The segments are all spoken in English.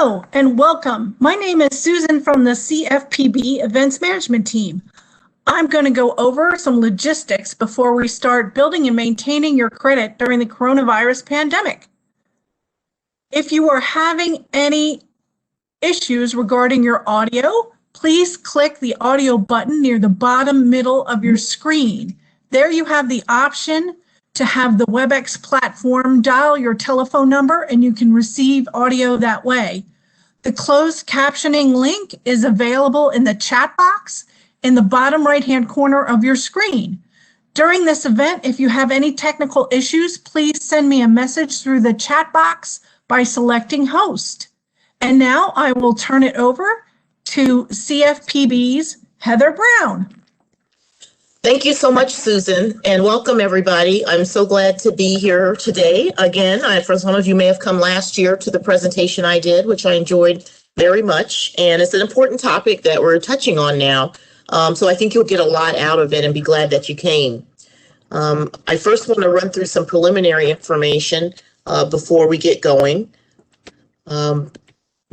Hello and welcome. My name is Susan from the CFPB Events Management Team. I'm going to go over some logistics before we start building and maintaining your credit during the coronavirus pandemic. If you are having any issues regarding your audio, please click the audio button near the bottom middle of your screen. There you have the option to have the WebEx platform dial your telephone number and you can receive audio that way. The closed captioning link is available in the chat box in the bottom right-hand corner of your screen. During this event, if you have any technical issues, please send me a message through the chat box by selecting host. And now I will turn it over to CFPB's Heather Brown. Thank you so much, Susan, and welcome everybody. I'm so glad to be here today. Again, for some of you may have come last year to the presentation I did, which I enjoyed very much. And it's an important topic that we're touching on now. So I think you'll get a lot out of it and be glad that you came. I first want to run through some preliminary information before we get going.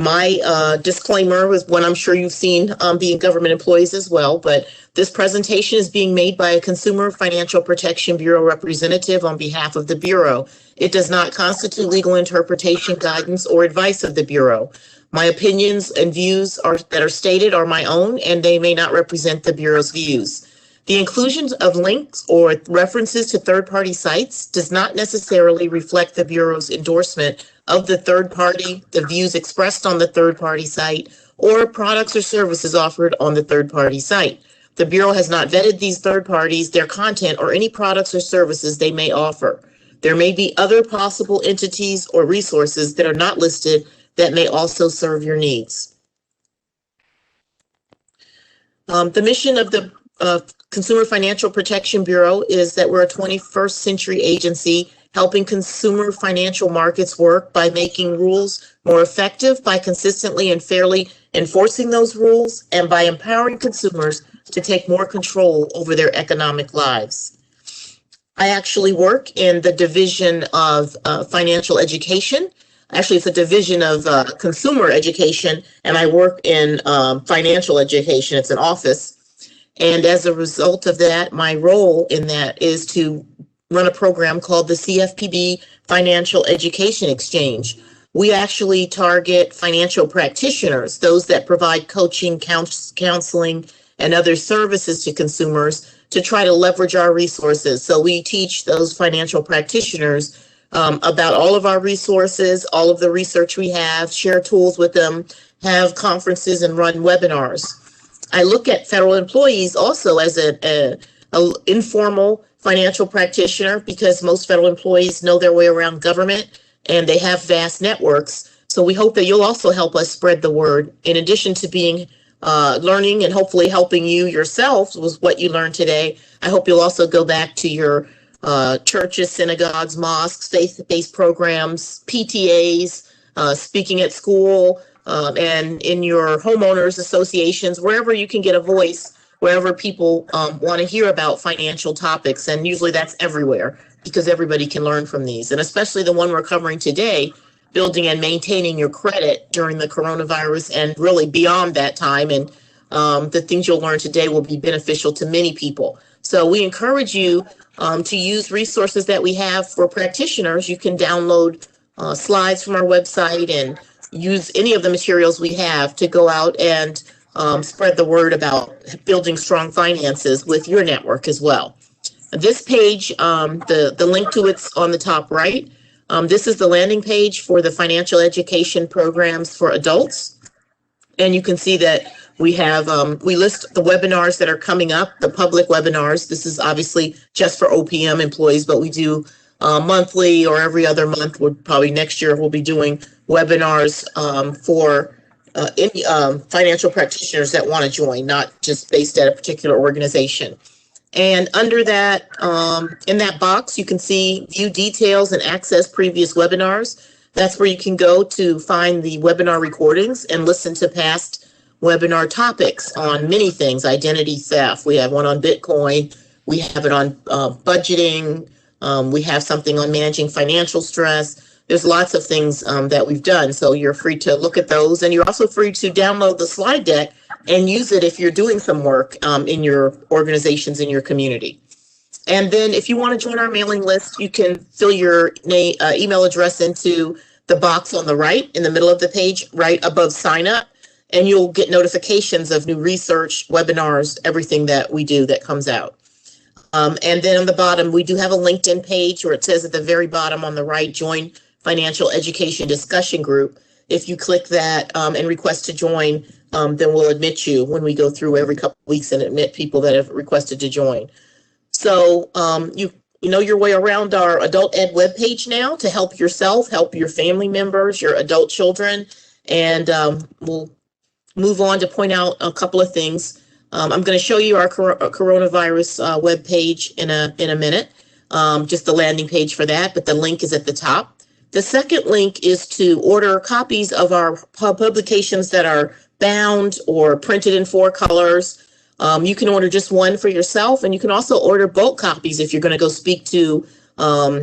My disclaimer was one I'm sure you've seen being government employees as well, but this presentation is being made by a Consumer Financial Protection Bureau representative on behalf of the Bureau. It does not constitute legal interpretation, guidance, or advice of the Bureau. My opinions and views that are stated are my own, and they may not represent the Bureau's views. The inclusion of links or references to third-party sites does not necessarily reflect the Bureau's endorsement of the third party, the views expressed on the third-party site, or products or services offered on the third-party site. The Bureau has not vetted these third parties, their content, or any products or services they may offer. There may be other possible entities or resources that are not listed that may also serve your needs. The mission of the Consumer Financial Protection Bureau is that we're a 21st century agency helping consumer financial markets work by making rules more effective, by consistently and fairly enforcing those rules, and by empowering consumers to take more control over their economic lives. I actually work in the division of financial education. Actually, it's a division of consumer education, and I work in financial education. It's an office. And as a result of that, my role in that is to run a program called the CFPB Financial Education Exchange. We actually target financial practitioners, those that provide coaching, counseling, and other services to consumers to try to leverage our resources. So we teach those financial practitioners about all of our resources, all of the research we have, share tools with them, have conferences, and run webinars. I look at federal employees also as an informal financial practitioner because most federal employees know their way around government and they have vast networks. So we hope that you'll also help us spread the word. In addition to being learning and hopefully helping you yourself was what you learned today, I hope you'll also go back to your churches, synagogues, mosques, faith-based programs, PTAs, speaking at school, and in your homeowners associations, wherever you can get a voice, wherever people want to hear about financial topics. And usually that's everywhere because everybody can learn from these. And especially the one we're covering today, building and maintaining your credit during the coronavirus and really beyond that time. And the things you'll learn today will be beneficial to many people. So we encourage you to use resources that we have for practitioners. You can download slides from our website and use any of the materials we have to go out and spread the word about building strong finances with your network as well. This page, the link to it's on the top right. This is the landing page for the financial education programs for adults. And you can see that we have, we list the webinars that are coming up, the public webinars. This is obviously just for OPM employees, but we do monthly or every other month. We'll probably next year we'll be doing webinars for any financial practitioners that want to join, not just based at a particular organization. And under that, in that box, you can see view details and access previous webinars. That's where you can go to find the webinar recordings and listen to past webinar topics on many things, identity theft. We have one on Bitcoin. We have it on budgeting. We have something on managing financial stress. there's lots of things that we've done. So you're free to look at those, and you're also free to download the slide deck and use it if you're doing some work in your organizations, in your community. And then if you want to join our mailing list, you can fill your email address into the box on the right, in the middle of the page, right above sign up, and you'll get notifications of new research, webinars, everything that we do that comes out. And then on the bottom, we do have a LinkedIn page where it says at the very bottom on the right, join financial education discussion group. If you click that and request to join, then we'll admit you when we go through every couple of weeks and admit people that have requested to join. So you know your way around our Adult Ed webpage now to help yourself, help your family members, your adult children, and we'll move on to point out a couple of things. I'm going to show you our coronavirus webpage in a minute, just the landing page for that, but the link is at the top. The second link is to order copies of our publications that are bound or printed in 4 colors. You can order just one for yourself, and you can also order bulk copies if you're going to go speak to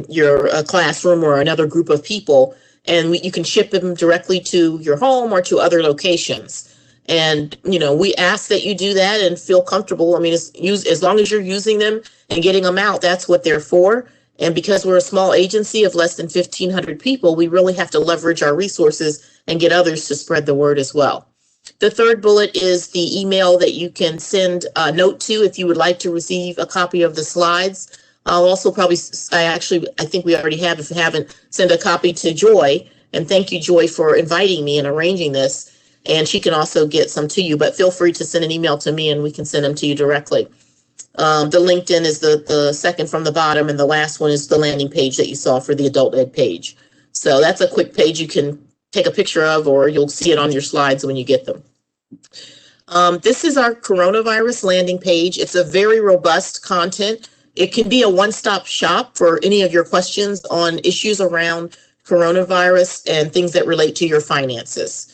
your classroom or another group of people, and you can ship them directly to your home or to other locations. And, you know, we ask that you do that and feel comfortable. I mean, as long as you're using them and getting them out, that's what they're for. And because we're a small agency of less than 1,500 people, we really have to leverage our resources and get others to spread the word as well. The third bullet is the email that you can send a note to if you would like to receive a copy of the slides. I'll also probably, I think we already have, if you haven't, send a copy to Joy. And thank you, Joy, for inviting me and arranging this. And she can also get some to you, but feel free to send an email to me and we can send them to you directly. The LinkedIn is the second from the bottom, and the last one is the landing page that you saw for the Adult Ed page. So that's a quick page you can take a picture of, or you'll see it on your slides when you get them. This is our coronavirus landing page. It's a very robust content. It can be a one-stop shop for any of your questions on issues around coronavirus and things that relate to your finances.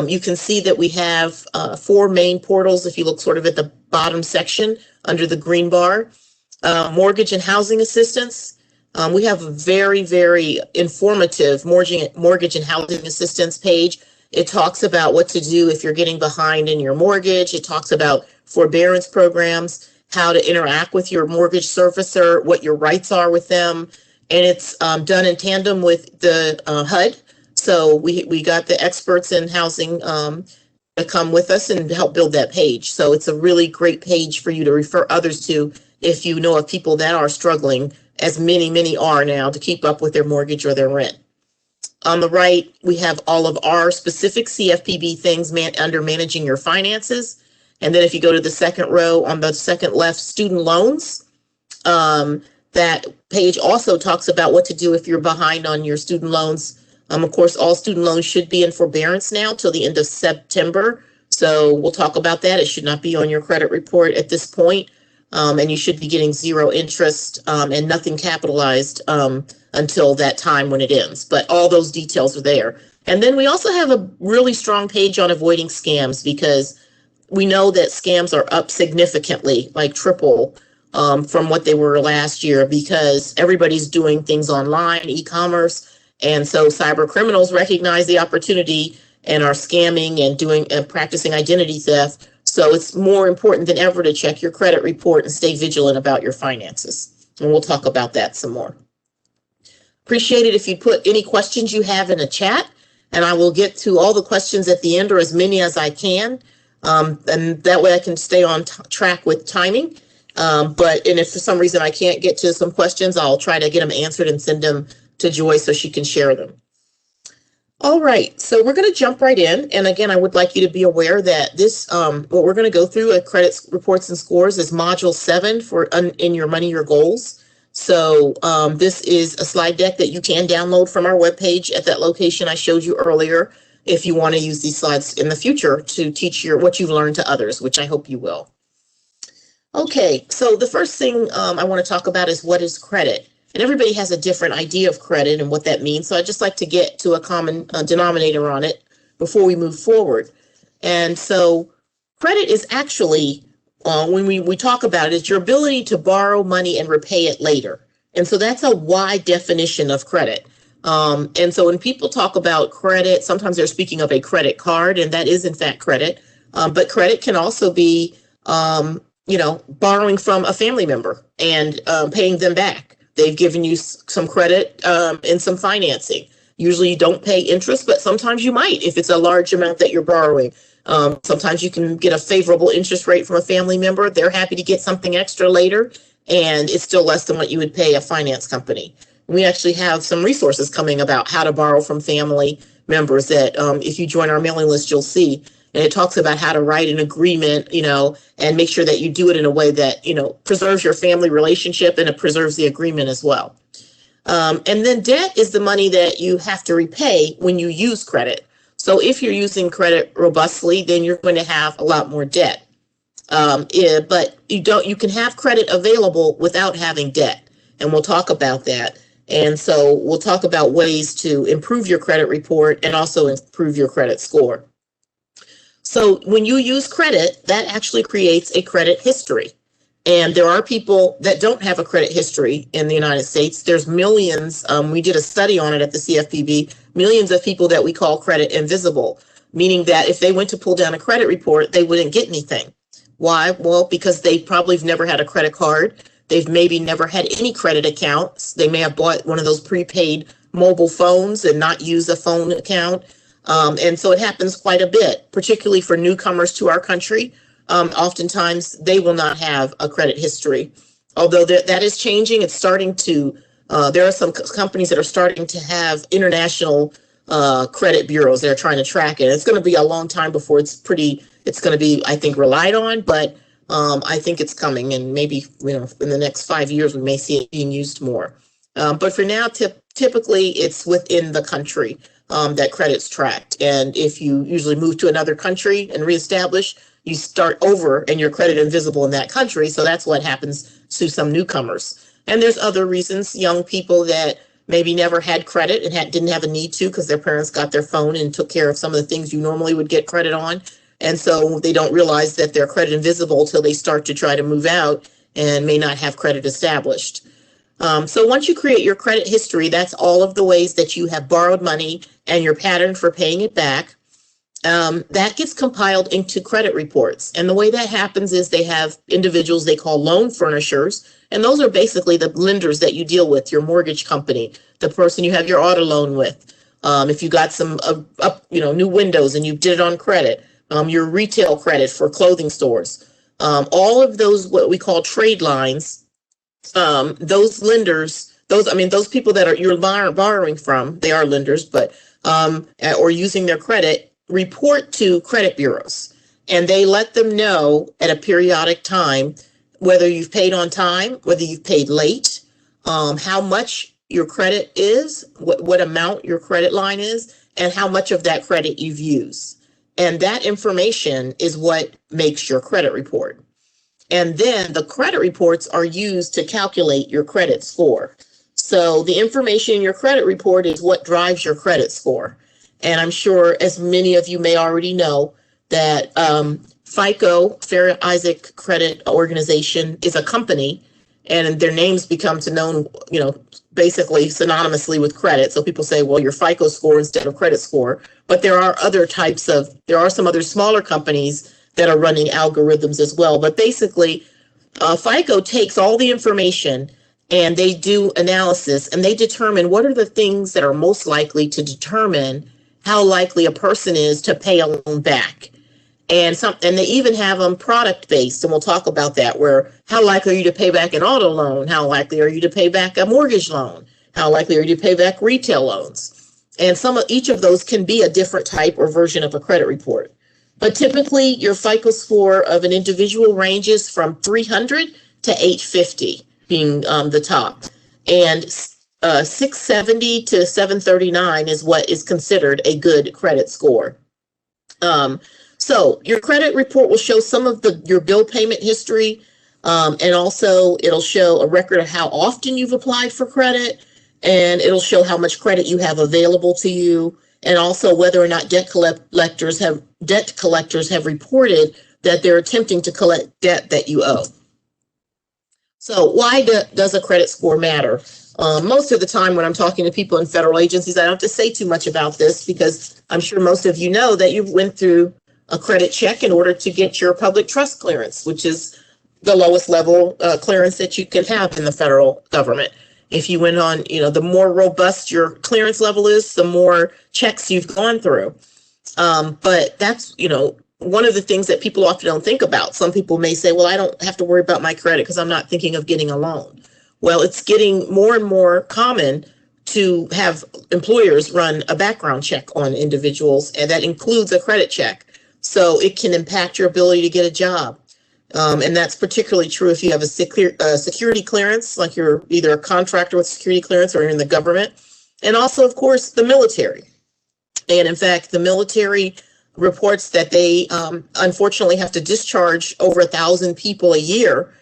You can see that we have 4 main portals if you look sort of at the bottom section under the green bar. Mortgage and housing assistance. We have a very, very informative mortgage and housing assistance page. It talks about what to do if you're getting behind in your mortgage. It talks about forbearance programs, how to interact with your mortgage servicer, what your rights are with them. And it's done in tandem with the HUD. So we got the experts in housing to come with us and help build that page. So it's a really great page for you to refer others to if you know of people that are struggling, as many are now, to keep up with their mortgage or their rent. On the right, we have all of our specific CFPB things under managing your finances. And then if you go to the second row on the second left, student loans, that page also talks about what to do if you're behind on your student loans. Of course, all student loans should be in forbearance now till the end of September. So we'll talk about that. It should not be on your credit report at this point. And you should be getting 0 interest and nothing capitalized until that time when it ends. But all those details are there. And then we also have a really strong page on avoiding scams, because we know that scams are up significantly, like triple from what they were last year, because everybody's doing things online, e-commerce. And so cyber criminals recognize the opportunity and are scamming and doing practicing identity theft. So it's more important than ever to check your credit report and stay vigilant about your finances. And we'll talk about that some more. Appreciate it if you put any questions you have in a chat, and I will get to all the questions at the end, or as many as I can. And that way I can stay on track with timing. And if for some reason I can't get to some questions, I'll try to get them answered and send them to Joy so she can share them. All right, so we're going to jump right in. And again, I would like you to be aware that this, what we're going to go through at Credit Reports and Scores is Module 7 for In Your Money, Your Goals. So this is a slide deck that you can download from our webpage at that location I showed you earlier if you want to use these slides in the future to teach what you've learned to others, which I hope you will. Okay, so the first thing I want to talk about is what is credit. And everybody has a different idea of credit and what that means. So I'd just like to get to a common denominator on it before we move forward. And so credit is actually, when we talk about it, it's your ability to borrow money and repay it later. And so that's a wide definition of credit. And so when people talk about credit, sometimes they're speaking of a credit card, and that is in fact credit. But credit can also be, borrowing from a family member and paying them back. They've given you some credit and some financing. Usually you don't pay interest, but sometimes you might if it's a large amount that you're borrowing. Sometimes you can get a favorable interest rate from a family member. They're happy to get something extra later, and it's still less than what you would pay a finance company. We actually have some resources coming about how to borrow from family members that if you join our mailing list, you'll see. And it talks about how to write an agreement, and make sure that you do it in a way that, preserves your family relationship and it preserves the agreement as well. And then debt is the money that you have to repay when you use credit. So if you're using credit robustly, then you're going to have a lot more debt. But you can have credit available without having debt. And we'll talk about that. And so we'll talk about ways to improve your credit report and also improve your credit score. So when you use credit, that actually creates a credit history. And there are people that don't have a credit history in the United States. There's millions. We did a study on it at the CFPB, millions of people that we call credit invisible, meaning that if they went to pull down a credit report, they wouldn't get anything. Why? Well, because they probably have never had a credit card. They've maybe never had any credit accounts. They may have bought one of those prepaid mobile phones and not use a phone account. And so it happens quite a bit, particularly for newcomers to our country. Oftentimes they will not have a credit history, although that is changing. It's starting to, there are some companies that are starting to have international credit bureaus that are trying to track it. It's going to be a long time before it's going to be, I think, relied on, but I think it's coming, and maybe, in the next 5 years, we may see it being used more. But for now, typically it's within the country that credit's tracked. And if you usually move to another country and reestablish, you start over and your credit invisible in that country. So that's what happens to some newcomers. And there's other reasons, young people that maybe never had credit and didn't have a need to because their parents got their phone and took care of some of the things you normally would get credit on. And so they don't realize that they're credit invisible till they start to try to move out and may not have credit established. So once you create your credit history, that's all of the ways that you have borrowed money and your pattern for paying it back. That gets compiled into credit reports. And the way that happens is they have individuals they call loan furnishers. And those are basically the lenders that you deal with, your mortgage company, the person you have your auto loan with. If you got some new windows and you did it on credit, your retail credit for clothing stores, all of those, what we call trade lines, those lenders, those people that you're borrowing from, they are lenders, but or using their credit, report to credit bureaus, and they let them know at a periodic time whether you've paid on time, whether you've paid late, how much your credit is, what amount your credit line is, and how much of that credit you've used. And that information is what makes your credit report. And then the credit reports are used to calculate your credit score. So the information in your credit report is what drives your credit score. And I'm sure, as many of you may already know, that FICO, Fair Isaac Credit Organization, is a company, and their names become known, basically synonymously with credit. So people say, well, your FICO score instead of credit score. But there are some other smaller companies that are running algorithms as well. But basically, FICO takes all the information and they do analysis and they determine what are the things that are most likely to determine how likely a person is to pay a loan back. And they even have them product based, and we'll talk about that, where how likely are you to pay back an auto loan? How likely are you to pay back a mortgage loan? How likely are you to pay back retail loans? And each of those can be a different type or version of a credit report. But typically your FICO score of an individual ranges from 300 to 850 being the top. And 670 to 739 is what is considered a good credit score. So your credit report will show some of your bill payment history, and also it'll show a record of how often you've applied for credit, and it'll show how much credit you have available to you, and also whether or not debt collectors have reported that they're attempting to collect debt that you owe. So why does a credit score matter? Most of the time when I'm talking to people in federal agencies, I don't have to say too much about this because I'm sure most of you know that you went through a credit check in order to get your public trust clearance, which is the lowest level clearance that you can have in the federal government. If you went on, the more robust your clearance level is, the more checks you've gone through. But that's, one of the things that people often don't think about. Some people may say, well, I don't have to worry about my credit because I'm not thinking of getting a loan. Well, it's getting more and more common to have employers run a background check on individuals, and that includes a credit check. So it can impact your ability to get a job. And that's particularly true if you have a security clearance, like you're either a contractor with security clearance or you're in the government. And also, of course, the military. And in fact, the military reports that they unfortunately have to discharge over 1,000 people a year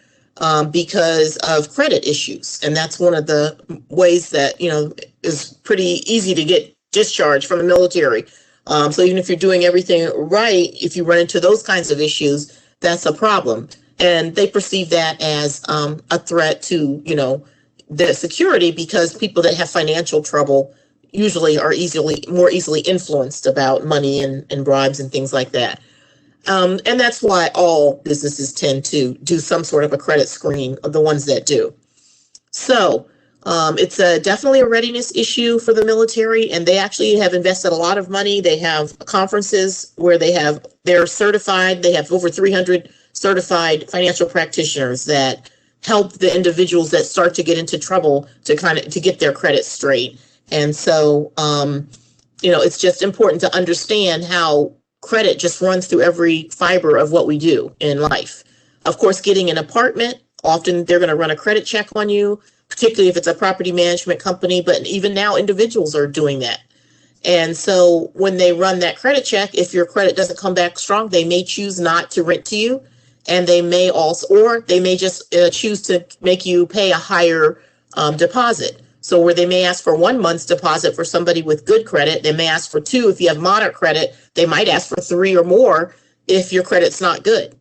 because of credit issues. And that's one of the ways that, is pretty easy to get discharged from the military. So even if you're doing everything right, if you run into those kinds of issues, that's a problem. And they perceive that as a threat to, their security, because people that have financial trouble usually are more easily influenced about money and bribes and things like that. And that's why all businesses tend to do some sort of a credit screen, of the ones that do. So it's definitely a readiness issue for the military, and they actually have invested a lot of money. They have conferences where they're certified. They have over 300 certified financial practitioners that help the individuals that start to get into trouble to get their credit straight. And so, it's just important to understand how credit just runs through every fiber of what we do in life. Of course, getting an apartment, often they're going to run a credit check on you, particularly if it's a property management company, but even now individuals are doing that. And so when they run that credit check, if your credit doesn't come back strong, they may choose not to rent to you, and they may just choose to make you pay a higher deposit. So where they may ask for 1 month's deposit for somebody with good credit, they may ask for 2 if you have moderate credit. They might ask for 3 or more if your credit's not good.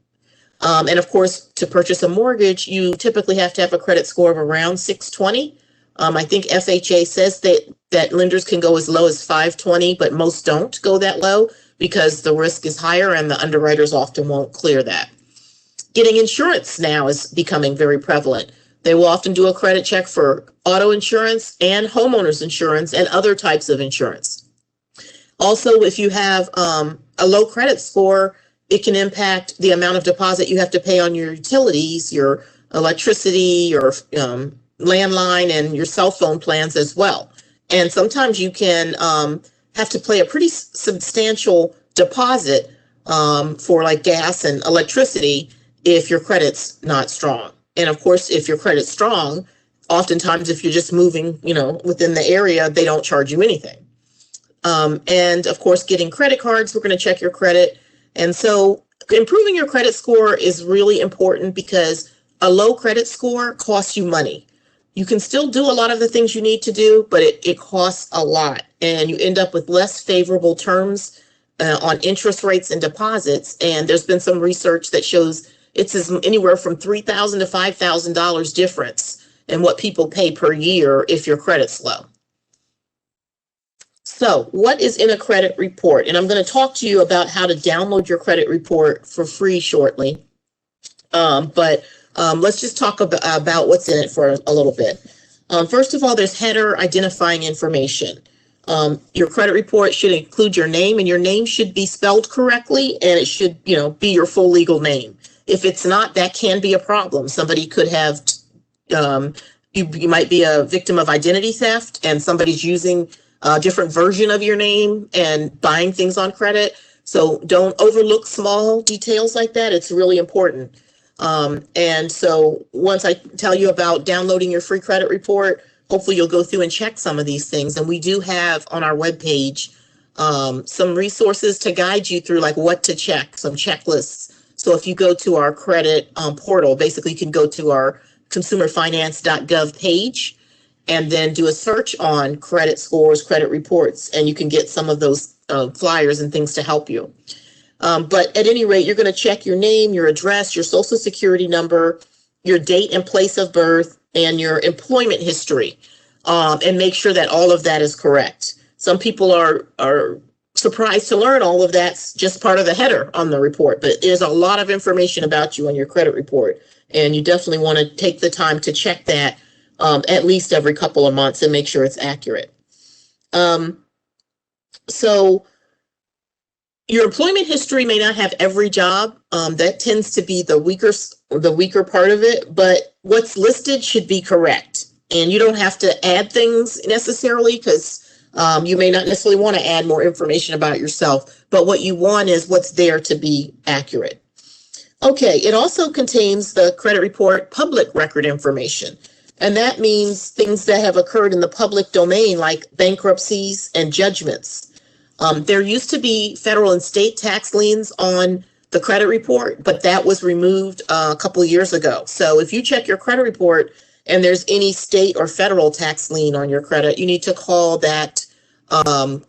And of course, to purchase a mortgage, you typically have to have a credit score of around 620. I think FHA says that lenders can go as low as 520, but most don't go that low because the risk is higher and the underwriters often won't clear that. Getting insurance now is becoming very prevalent. They will often do a credit check for auto insurance and homeowners insurance and other types of insurance. Also, if you have a low credit score, it can impact the amount of deposit you have to pay on your utilities, your electricity, your landline, and your cell phone plans as well. And sometimes you can have to pay a pretty substantial deposit for like gas and electricity if your credit's not strong. And of course, if your credit's strong, oftentimes if you're just moving, within the area, they don't charge you anything. And of course, getting credit cards, we're going to check your credit. And so improving your credit score is really important because a low credit score costs you money. You can still do a lot of the things you need to do, but it costs a lot, and you end up with less favorable terms on interest rates and deposits. And there's been some research that shows it's anywhere from $3,000 to $5,000 difference in what people pay per year if your credit's low. So what is in a credit report? And I'm going to talk to you about how to download your credit report for free shortly. But let's just talk about what's in it for a little bit. First of all, there's header identifying information. Your credit report should include your name, and your name should be spelled correctly, and it should, be your full legal name. If it's not, that can be a problem. Somebody could have, you might be a victim of identity theft, and somebody's using a different version of your name and buying things on credit. So don't overlook small details like that. It's really important. And so once I tell you about downloading your free credit report, hopefully you'll go through and check some of these things. And we do have on our webpage some resources to guide you through like what to check, some checklists. So if you go to our credit portal, basically you can go to our consumerfinance.gov page and then do a search on credit scores, credit reports, and you can get some of those flyers and things to help you. But at any rate, you're going to check your name, your address, your social security number, your date and place of birth, and your employment history. and make sure that all of that is correct. Some people are surprised to learn all of that's just part of the header on the report, but there's a lot of information about you on your credit report, and you definitely want to take the time to check that at least every couple of months and make sure it's accurate. So your employment history may not have every job. That tends to be the weaker part of it, but what's listed should be correct. And you don't have to add things necessarily, because you may not necessarily want to add more information about yourself, but what you want is what's there to be accurate. Okay, it also contains the credit report public record information. And that means things that have occurred in the public domain, like bankruptcies and judgments. There used to be federal and state tax liens on the credit report, but that was removed a couple of years ago. So if you check your credit report and there's any state or federal tax lien on your credit, you need to call that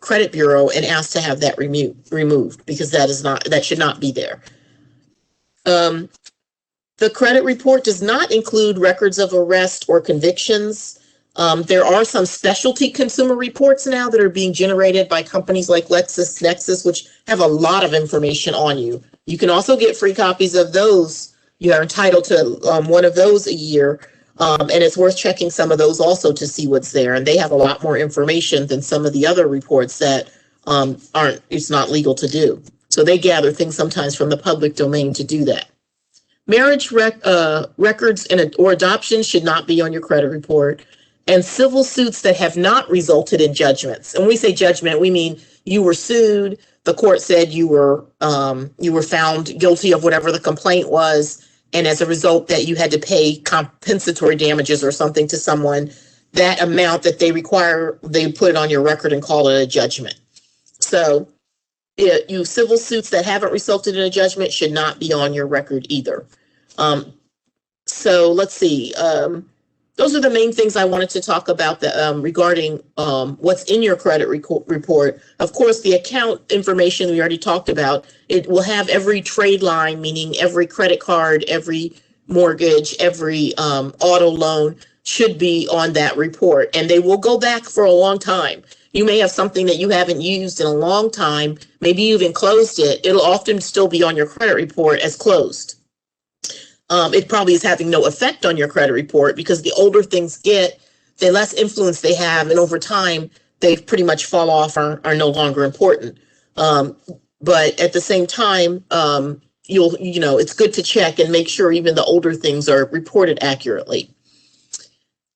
credit bureau and ask to have that removed, because that should not be there. The credit report does not include records of arrest or convictions. There are some specialty consumer reports now that are being generated by companies like LexisNexis, which have a lot of information on you. You can also get free copies of those. You are entitled to one of those a year. And it's worth checking some of those also to see what's there. And they have a lot more information than some of the other reports that it's not legal to do. So they gather things sometimes from the public domain to do that. Marriage records or adoption should not be on your credit report. And civil suits that have not resulted in judgments. And when we say judgment, we mean you were sued, the court said you were found guilty of whatever the complaint was, and as a result that you had to pay compensatory damages or something to someone, that amount that they require, they put it on your record and call it a judgment. So you civil suits that haven't resulted in a judgment should not be on your record either. So let's see. Those are the main things I wanted to talk about regarding what's in your credit report. Of course, the account information we already talked about. It will have every trade line, meaning every credit card, every mortgage, every auto loan should be on that report. And they will go back for a long time. You may have something that you haven't used in a long time. Maybe you even closed it. It'll often still be on your credit report as closed. It probably is having no effect on your credit report, because the older things get, the less influence they have, and over time they pretty much fall off or are no longer important. But at the same time, it's good to check and make sure even the older things are reported accurately.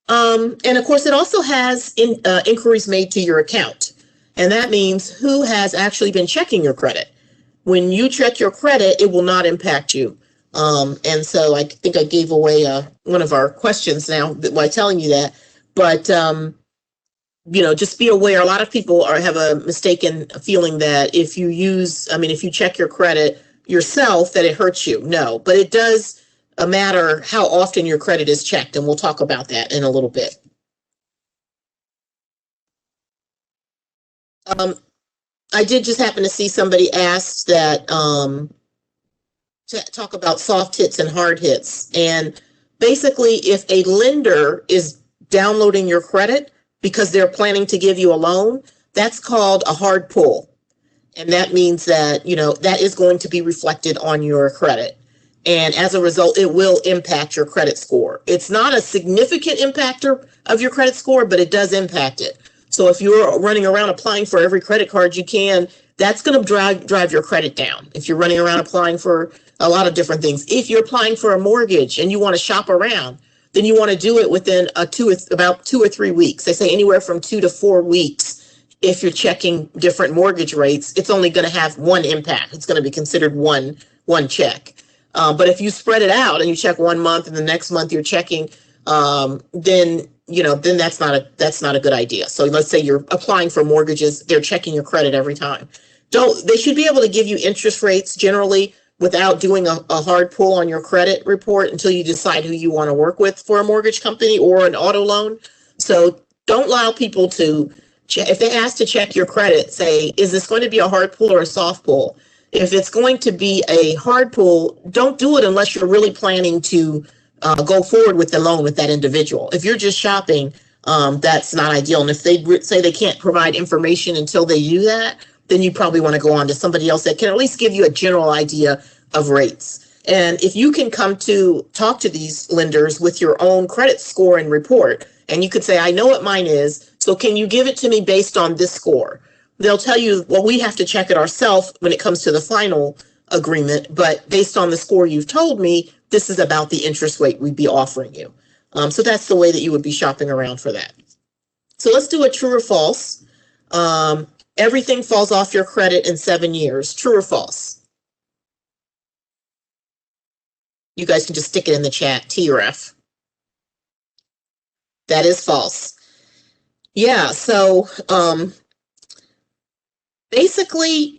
And of course, it also has inquiries made to your account, and that means who has actually been checking your credit. When you check your credit, it will not impact you. And so I think I gave away one of our questions now by telling you that, but just be aware. A lot of people have a mistaken feeling that if you check your credit yourself, that it hurts you. No, but it does matter how often your credit is checked, and we'll talk about that in a little bit. I did just happen to see somebody asked that to talk about soft hits and hard hits. And basically, if a lender is downloading your credit because they're planning to give you a loan, that's called a hard pull. And that means that, that is going to be reflected on your credit. And as a result, it will impact your credit score. It's not a significant impactor of your credit score, but it does impact it. So if you're running around applying for every credit card you can, that's going to drive your credit down. If you're running around applying for a lot of different things. If you're applying for a mortgage and you want to shop around, then you want to do it within about 2 or 3 weeks. They say anywhere from 2 to 4 weeks. If you're checking different mortgage rates, it's only going to have one impact. It's going to be considered one check. But if you spread it out and you check 1 month and the next month you're checking, then that's not a good idea. So let's say you're applying for mortgages, they're checking your credit every time. They should be able to give you interest rates generally without doing a hard pull on your credit report until you decide who you want to work with for a mortgage company or an auto loan. So don't allow people to check. If they ask to check your credit, say, is this going to be a hard pull or a soft pull? If it's going to be a hard pull, don't do it unless you're really planning to go forward with the loan with that individual. If you're just shopping, that's not ideal. And if they say they can't provide information until they do that, then you probably want to go on to somebody else that can at least give you a general idea of rates. And if you can come to talk to these lenders with your own credit score and report, and you could say, I know what mine is, so can you give it to me based on this score? They'll tell you, well, we have to check it ourselves when it comes to the final agreement, but based on the score you've told me, this is about the interest rate we'd be offering you. So that's the way that you would be shopping around for that. So let's do a true or false. Everything falls off your credit in 7 years. True or false? You guys can just stick it in the chat, T or F. That is false. Yeah, so basically,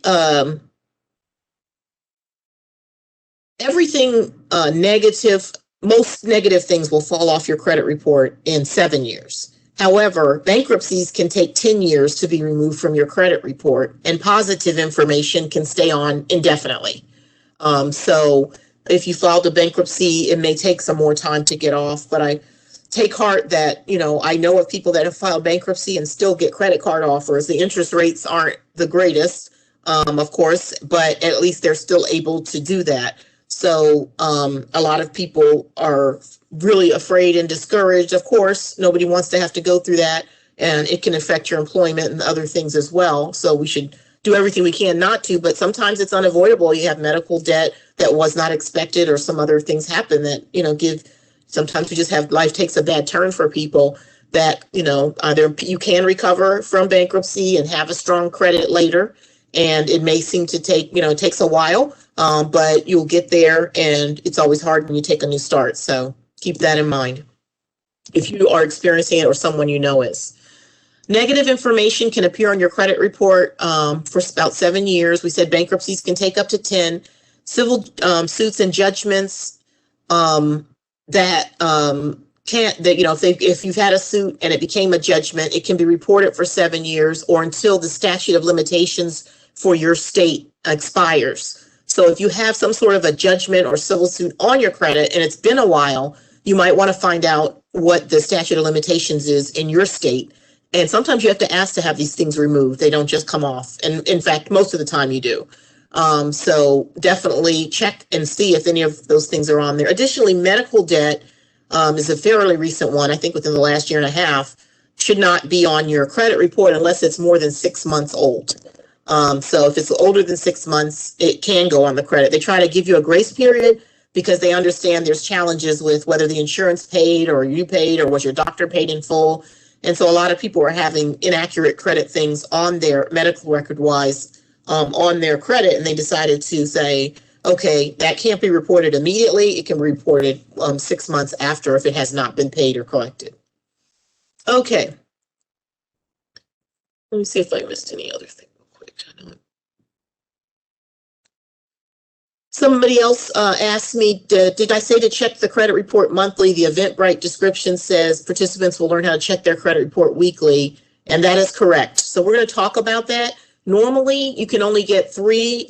everything negative, most negative things will fall off your credit report in 7 years. However, bankruptcies can take 10 years to be removed from your credit report, and positive information can stay on indefinitely. So if you filed a bankruptcy, it may take some more time to get off, but I take heart that, I know of people that have filed bankruptcy and still get credit card offers. The interest rates aren't the greatest, of course, but at least they're still able to do that. So a lot of people are really afraid and discouraged. Of course, nobody wants to have to go through that, and it can affect your employment and other things as well. So we should do everything we can not to, but sometimes it's unavoidable. You have medical debt that was not expected, or some other things happen that, sometimes we just have, life takes a bad turn for people that, either you can recover from bankruptcy and have a strong credit later. And it may seem to take, it takes a while, but you'll get there, and it's always hard when you take a new start. So keep that in mind if you are experiencing it or someone you know is. Negative information can appear on your credit report for about 7 years. We said bankruptcies can take up to 10. Civil suits and judgments if you've had a suit and it became a judgment, it can be reported for 7 years or until the statute of limitations for your state expires. So if you have some sort of a judgment or civil suit on your credit and it's been a while, you might want to find out what the statute of limitations is in your state. And sometimes you have to ask to have these things removed. They don't just come off. And in fact, most of the time you do. So definitely check and see if any of those things are on there. Additionally, medical debt is a fairly recent one. I think within the last year and a half, should not be on your credit report unless it's more than 6 months old. So if it's older than 6 months, it can go on the credit. They try to give you a grace period because they understand there's challenges with whether the insurance paid or you paid or was your doctor paid in full. And so a lot of people are having inaccurate credit things on their medical record wise on their credit. And they decided to say, okay, that can't be reported immediately. It can be reported 6 months after if it has not been paid or collected. Okay. Let me see if I missed any other thing real quick. Somebody else asked me, did I say to check the credit report monthly? The Eventbrite description says participants will learn how to check their credit report weekly, and that is correct. So we're going to talk about that. Normally, you can only get three.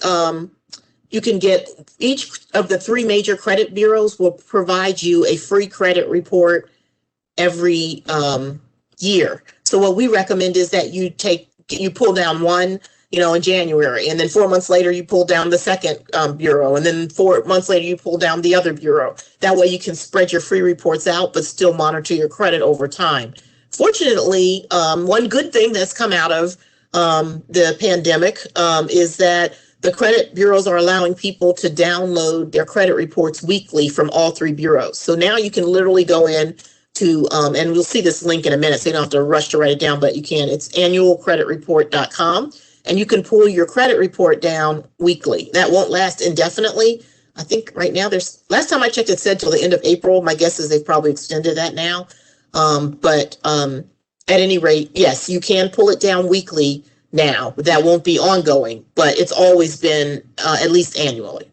You can get each of the 3 major credit bureaus will provide you a free credit report every year. So what we recommend is that you pull down one, in January, and then 4 months later you pull down the second bureau, and then 4 months later you pull down the other bureau. That way you can spread your free reports out, but still monitor your credit over time. Fortunately, one good thing that's come out of the pandemic is that the credit bureaus are allowing people to download their credit reports weekly from all 3 bureaus. So now you can literally go in to, and we'll see this link in a minute, so you don't have to rush to write it down, but you can. It's annualcreditreport.com, and you can pull your credit report down weekly. That won't last indefinitely. I think right now last time I checked, it said till the end of April. My guess is they've probably extended that now. But at any rate, yes, you can pull it down weekly now. That won't be ongoing, but it's always been at least annually.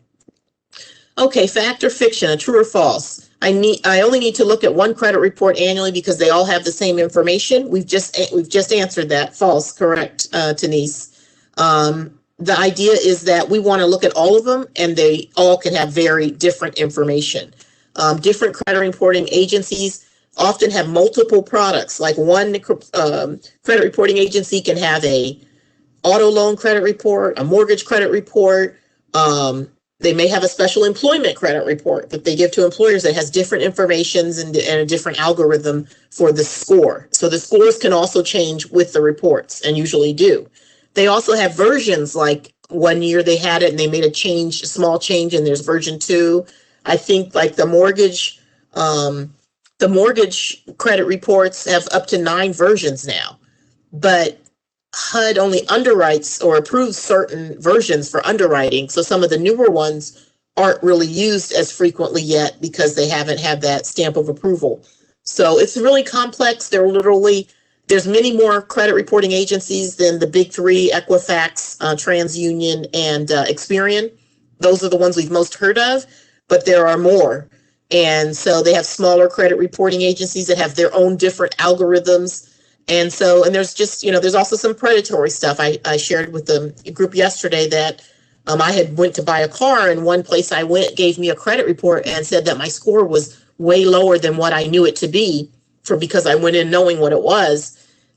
Okay, fact or fiction, a true or false? I only need to look at one credit report annually because they all have the same information. We've just answered that. False, correct, Denise. The idea is that we want to look at all of them, and they all can have very different information. Different credit reporting agencies often have multiple products. Like one credit reporting agency can have a auto loan credit report, a mortgage credit report. They may have a special employment credit report that they give to employers that has different informations and a different algorithm for the score. So the scores can also change with the reports, and usually do. They also have versions, like one year they had it and they made a small change, and there's version 2. I think like the mortgage credit reports have up to 9 versions now, but HUD only underwrites or approves certain versions for underwriting. So some of the newer ones aren't really used as frequently yet because they haven't had that stamp of approval. So it's really complex. There's many more credit reporting agencies than the big 3, Equifax, TransUnion, and Experian. Those are the ones we've most heard of, but there are more. And so they have smaller credit reporting agencies that have their own different algorithms. And there's just, there's also some predatory stuff. I shared with the group yesterday that I had went to buy a car, and one place I went gave me a credit report and said that my score was way lower than what I knew it to be because I went in knowing what it was.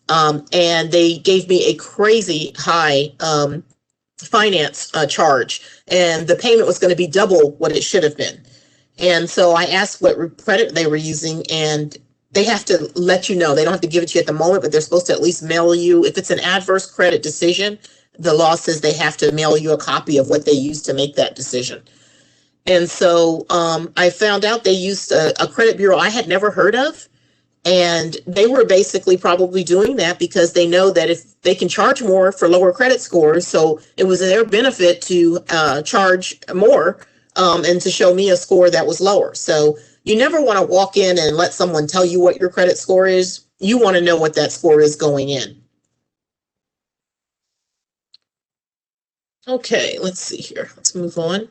And they gave me a crazy high finance charge, and the payment was going to be double what it should have been. And so I asked what credit they were using, and they have to let you know. They don't have to give it to you at the moment, but they're supposed to at least mail you. If it's an adverse credit decision, the law says they have to mail you a copy of what they used to make that decision. And so I found out they used a credit bureau I had never heard of. And they were basically probably doing that because they know that if they can charge more for lower credit scores, so it was their benefit to charge more and to show me a score that was lower. So you never want to walk in and let someone tell you what your credit score is. You want to know what that score is going in. Okay, let's see here. Let's move on.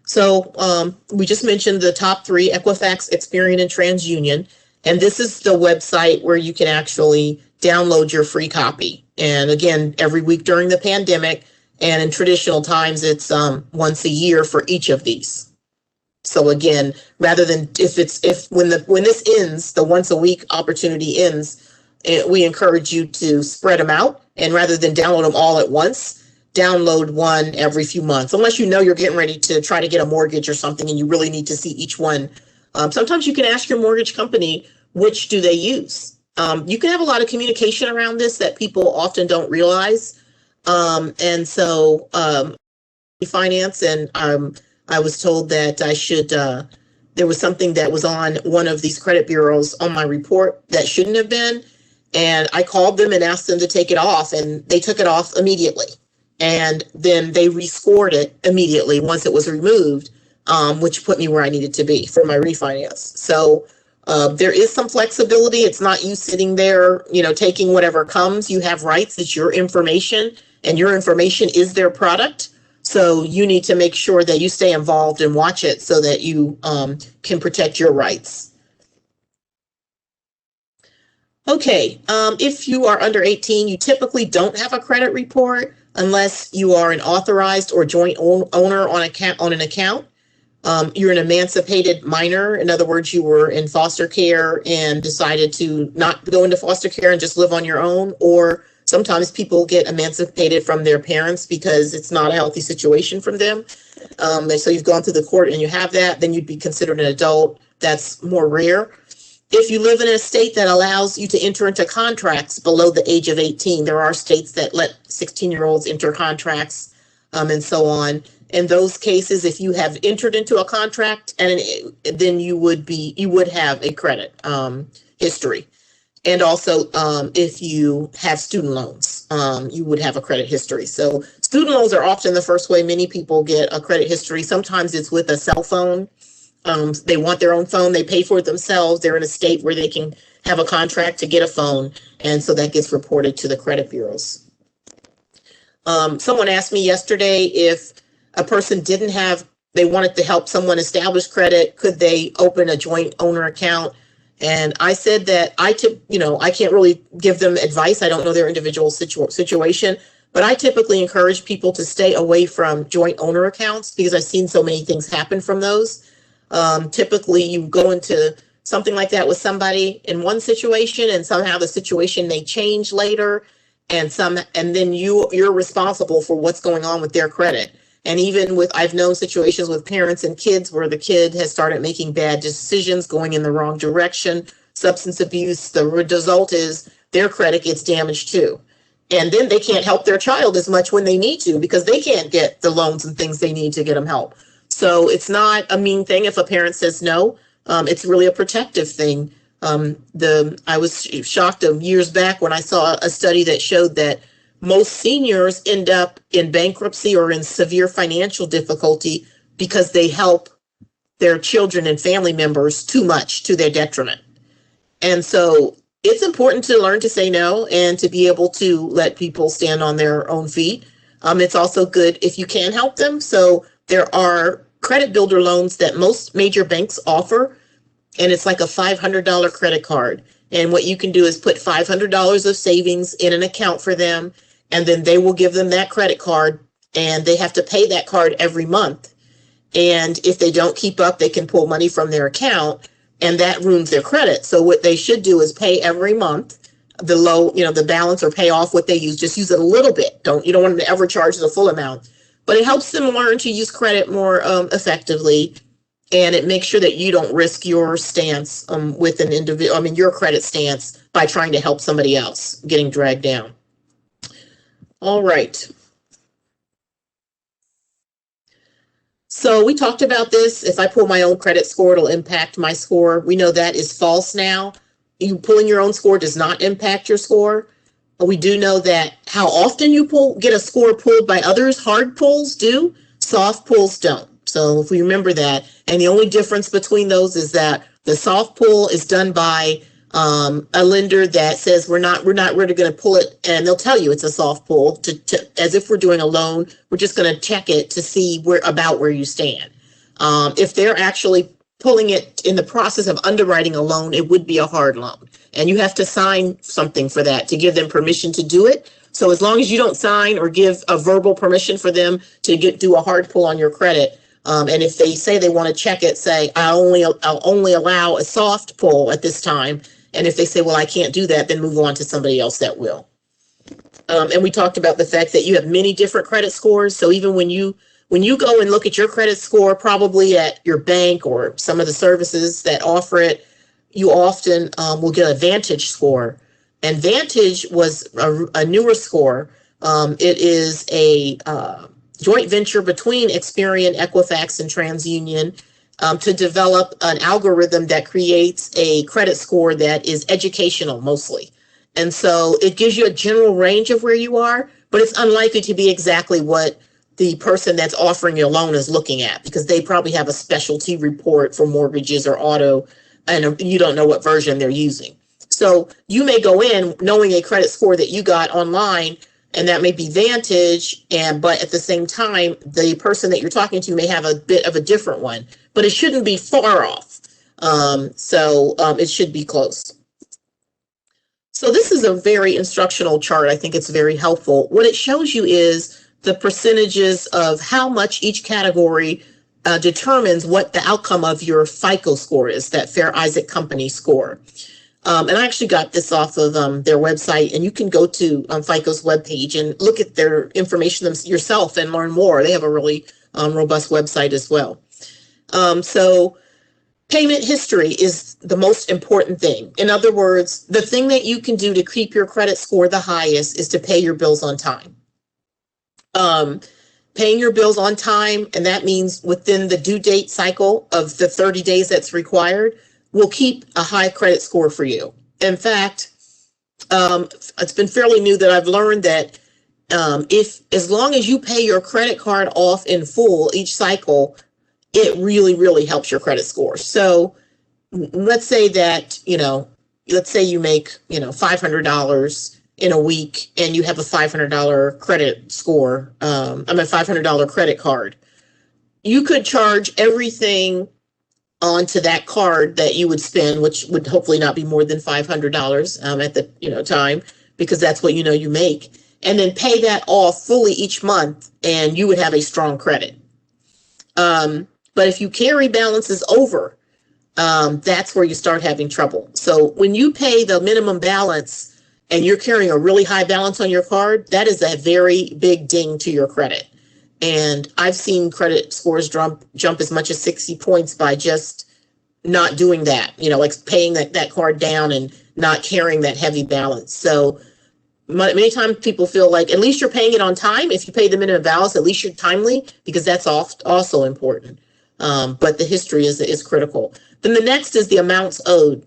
So we just mentioned the top 3, Equifax, Experian, and TransUnion. And this is the website where you can actually download your free copy. And again, every week during the pandemic, and in traditional times, it's once a year for each of these. So again, rather than when this ends, the once a week opportunity ends, we encourage you to spread them out, and rather than download them all at once, download one every few months, unless you know you're getting ready to try to get a mortgage or something and you really need to see each one. Sometimes you can ask your mortgage company, which do they use? You can have a lot of communication around this that people often don't realize. And so finance, and I was told that I should, there was something that was on one of these credit bureaus on my report that shouldn't have been. And I called them and asked them to take it off, and they took it off immediately. And then they rescored it immediately once it was removed, which put me where I needed to be for my refinance. So there is some flexibility. It's not you sitting there, taking whatever comes. You have rights. It's your information, and your information is their product. So you need to make sure that you stay involved and watch it so that you can protect your rights. Okay, if you are under 18, you typically don't have a credit report unless you are an authorized or joint owner on an account. You're an emancipated minor. In other words, you were in foster care and decided to not go into foster care and just live on your own. Or sometimes people get emancipated from their parents because it's not a healthy situation for them. And so you've gone through the court and you have that, then you'd be considered an adult. That's more rare. If you live in a state that allows you to enter into contracts below the age of 18, there are states that let 16-year-olds enter contracts and so on. In those cases, if you have entered into a contract, and then you would have a credit history. And also, if you have student loans, you would have a credit history. So student loans are often the first way many people get a credit history. Sometimes it's with a cell phone. They want their own phone. They pay for it themselves. They're in a state where they can have a contract to get a phone. And so that gets reported to the credit bureaus. Someone asked me yesterday if a person they wanted to help someone establish credit, could they open a joint owner account? And I said that I can't really give them advice. I don't know their individual situation, but I typically encourage people to stay away from joint owner accounts because I've seen so many things happen from those. Typically you go into something like that with somebody in one situation, and somehow the situation may change later, and then you're responsible for what's going on with their credit. And even with, I've known situations with parents and kids where the kid has started making bad decisions, going in the wrong direction, substance abuse. The result is their credit gets damaged too. And then they can't help their child as much when they need to, because they can't get the loans and things they need to get them help. So it's not a mean thing if a parent says no. It's really a protective thing. I was shocked years back when I saw a study that showed that most seniors end up in bankruptcy or in severe financial difficulty because they help their children and family members too much, to their detriment. And so it's important to learn to say no and to be able to let people stand on their own feet. It's also good if you can help them. So there are credit builder loans that most major banks offer, and it's like a $500 credit card. And what you can do is put $500 of savings in an account for them, and then they will give them that credit card, and they have to pay that card every month. And if they don't keep up, they can pull money from their account, and that ruins their credit. So what they should do is pay every month the balance, or pay off what they use. Just use it a little bit. You don't want them to ever charge the full amount. But it helps them learn to use credit more effectively, and it makes sure that you don't risk your stance with an individual, your credit stance, by trying to help somebody else getting dragged down. All right. So we talked about this. If I pull my own credit score, it'll impact my score. We know that is false now. You pulling your own score does not impact your score. But we do know that how often you get a score pulled by others, hard pulls do, soft pulls don't. So if we remember that, and the only difference between those is that the soft pull is done by a lender that says we're not really going to pull it, and they'll tell you it's a soft pull as if we're doing a loan. We're just going to check it to see where you stand. If they're actually pulling it in the process of underwriting a loan, it would be a hard loan, and you have to sign something for that to give them permission to do it. So as long as you don't sign or give a verbal permission for them to do a hard pull on your credit, and if they say they want to check it, say I'll only allow a soft pull at this time. And if they say, well, I can't do that, then move on to somebody else that will. And we talked about the fact that you have many different credit scores. So even when you go and look at your credit score, probably at your bank or some of the services that offer it, you often will get a Vantage score. And Vantage was a newer score. It is a joint venture between Experian, Equifax, and TransUnion, to develop an algorithm that creates a credit score that is educational mostly. And so it gives you a general range of where you are, but it's unlikely to be exactly what the person that's offering your loan is looking at, because they probably have a specialty report for mortgages or auto, and you don't know what version they're using. So you may go in knowing a credit score that you got online, and that may be Vantage, but at the same time, the person that you're talking to may have a bit of a different one, but it shouldn't be far off. It should be close. So this is a very instructional chart. I think it's very helpful. What it shows you is the percentages of how much each category determines what the outcome of your FICO score is, that Fair Isaac Company score. And I actually got this off of their website, and you can go to FICO's webpage and look at their information yourself and learn more. They have a really robust website as well. So payment history is the most important thing. In other words, the thing that you can do to keep your credit score the highest is to pay your bills on time. Paying your bills on time, and that means within the due date cycle of the 30 days that's required, will keep a high credit score for you. In fact, it's been fairly new that I've learned that as long as you pay your credit card off in full each cycle, it really, really helps your credit score. So let's say that, let's say you make, $500 in a week, and you have a $500 credit score, $500 credit card. You could charge everything onto that card that you would spend, which would hopefully not be more than $500 at the time, because that's what you make, and then pay that off fully each month, and you would have a strong credit. But if you carry balances over, that's where you start having trouble. So when you pay the minimum balance and you're carrying a really high balance on your card, that is a very big ding to your credit. And I've seen credit scores jump as much as 60 points by just not doing that, like paying that card down and not carrying that heavy balance. So many times people feel like at least you're paying it on time. If you pay the minimum balance, at least you're timely, because that's also important. But the history is critical. Then the next is the amounts owed.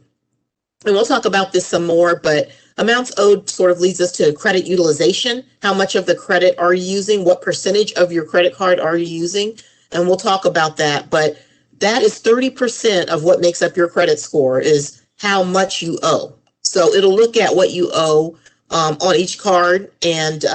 And we'll talk about this some more, but amounts owed sort of leads us to credit utilization. How much of the credit are you using? What percentage of your credit card are you using? And we'll talk about that. But that is 30% of what makes up your credit score, is how much you owe. So it'll look at what you owe on each card and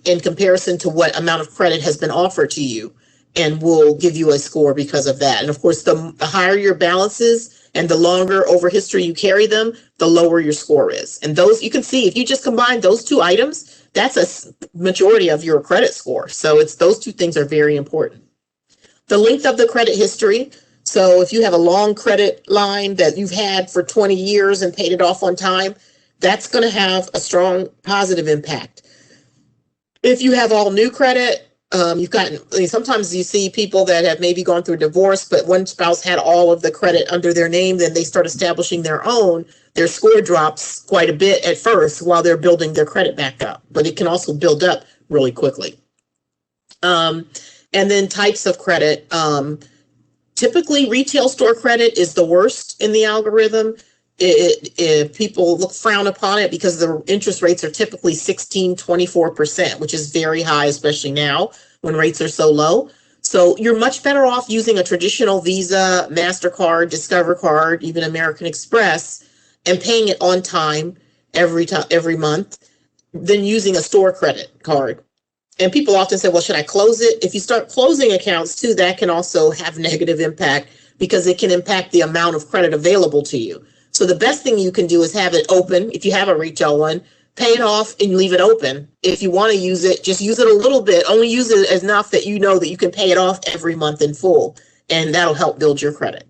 in comparison to what amount of credit has been offered to you, and will give you a score because of that. And of course, the higher your balance is and the longer over history you carry them, the lower your score is. And those, you can see, if you just combine those two items, that's a majority of your credit score. So it's, those two things are very important. The length of the credit history. So if you have a long credit line that you've had for 20 years and paid it off on time, that's going to have a strong positive impact. If you have all new credit, sometimes you see people that have maybe gone through a divorce, but one spouse had all of the credit under their name, then they start establishing their own. Their score drops quite a bit at first while they're building their credit back up, but it can also build up really quickly. And then types of credit. Typically, retail store credit is the worst in the algorithm. People frown upon it because the interest rates are typically 16-24%, which is very high, especially now when rates are so low. So you're much better off using a traditional Visa, MasterCard, Discover card, even American Express, and paying it on time every month than using a store credit card. And people often say, well, should I close it? If you start closing accounts too, that can also have negative impact because it can impact the amount of credit available to you. So the best thing you can do is have it open. If you have a retail one, pay it off and leave it open. If you want to use it, just use it a little bit. Only use it enough that you know that you can pay it off every month in full, and that'll help build your credit.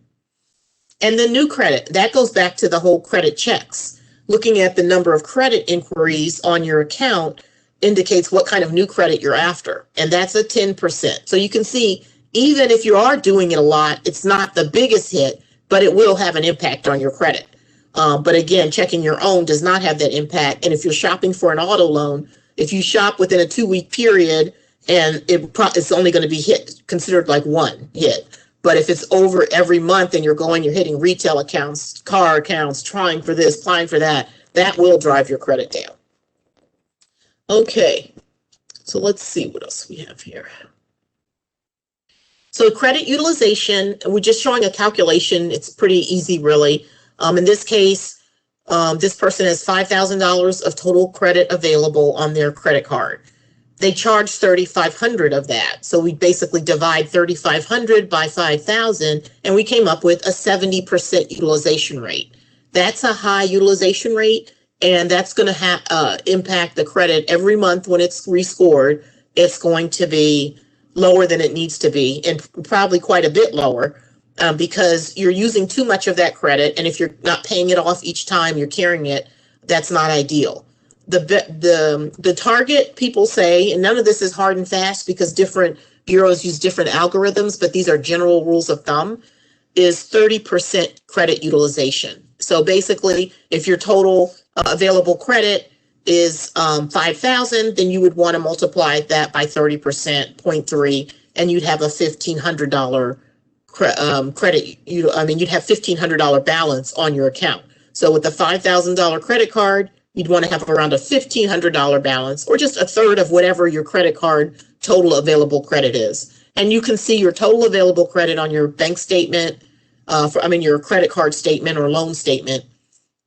And then new credit, that goes back to the whole credit checks. Looking at the number of credit inquiries on your account indicates what kind of new credit you're after, and that's a 10%. So you can see, even if you are doing it a lot, it's not the biggest hit, but it will have an impact on your credit. But again, checking your own does not have that impact. And if you're shopping for an auto loan, if you shop within a 2-week period, and it's only going to be considered like one hit. But if it's over every month and you're hitting retail accounts, car accounts, trying for this, applying for that, that will drive your credit down. Okay, so let's see what else we have here. So credit utilization, we're just showing a calculation. It's pretty easy, really. In this case, this person has $5,000 of total credit available on their credit card. They charge $3,500 of that. So we basically divide $3,500 by 5,000, and we came up with a 70% utilization rate. That's a high utilization rate, and that's going to impact the credit every month when it's rescored. It's going to be lower than it needs to be, and probably quite a bit lower because you're using too much of that credit. And if you're not paying it off each time you're carrying it, that's not ideal. The target, people say, and none of this is hard and fast because different bureaus use different algorithms, but these are general rules of thumb, is 30% credit utilization. So basically, if your total available credit is 5,000, then you would want to multiply that by 30%, 0.3, and you'd have a $1,500 credit. You'd have $1,500 balance on your account. So with the $5,000 credit card, you'd want to have around a $1,500 balance, or just a third of whatever your credit card total available credit is. And you can see your total available credit on your bank statement, your credit card statement or loan statement.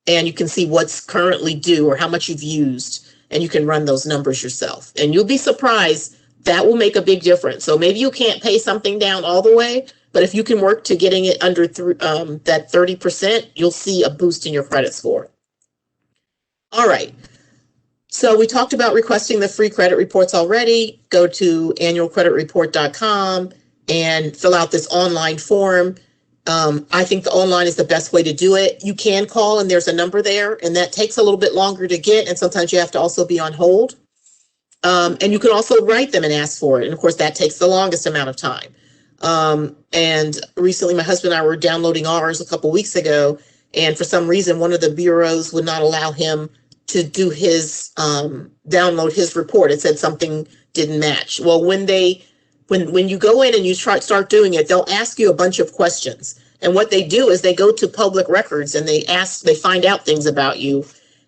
And you can see what's currently due or how much you've used, and you can run those numbers yourself. And you'll be surprised, that will make a big difference. So maybe you can't pay something down all the way, but if you can work to getting it under that 30%, you'll see a boost in your credit score. All right. So we talked about requesting the free credit reports already. Go to annualcreditreport.com and fill out this online form. I think the online is the best way to do it. You can call and there's a number there, and that takes a little bit longer to get. And sometimes you have to also be on hold. And you can also write them and ask for it. And of course, that takes the longest amount of time. And recently, my husband and I were downloading ours a couple weeks ago. And for some reason, one of the bureaus would not allow him to do his download his report. It said something didn't match. Well, when you go in and you start doing it, they'll ask you a bunch of questions. And what they do is they go to public records and they find out things about you.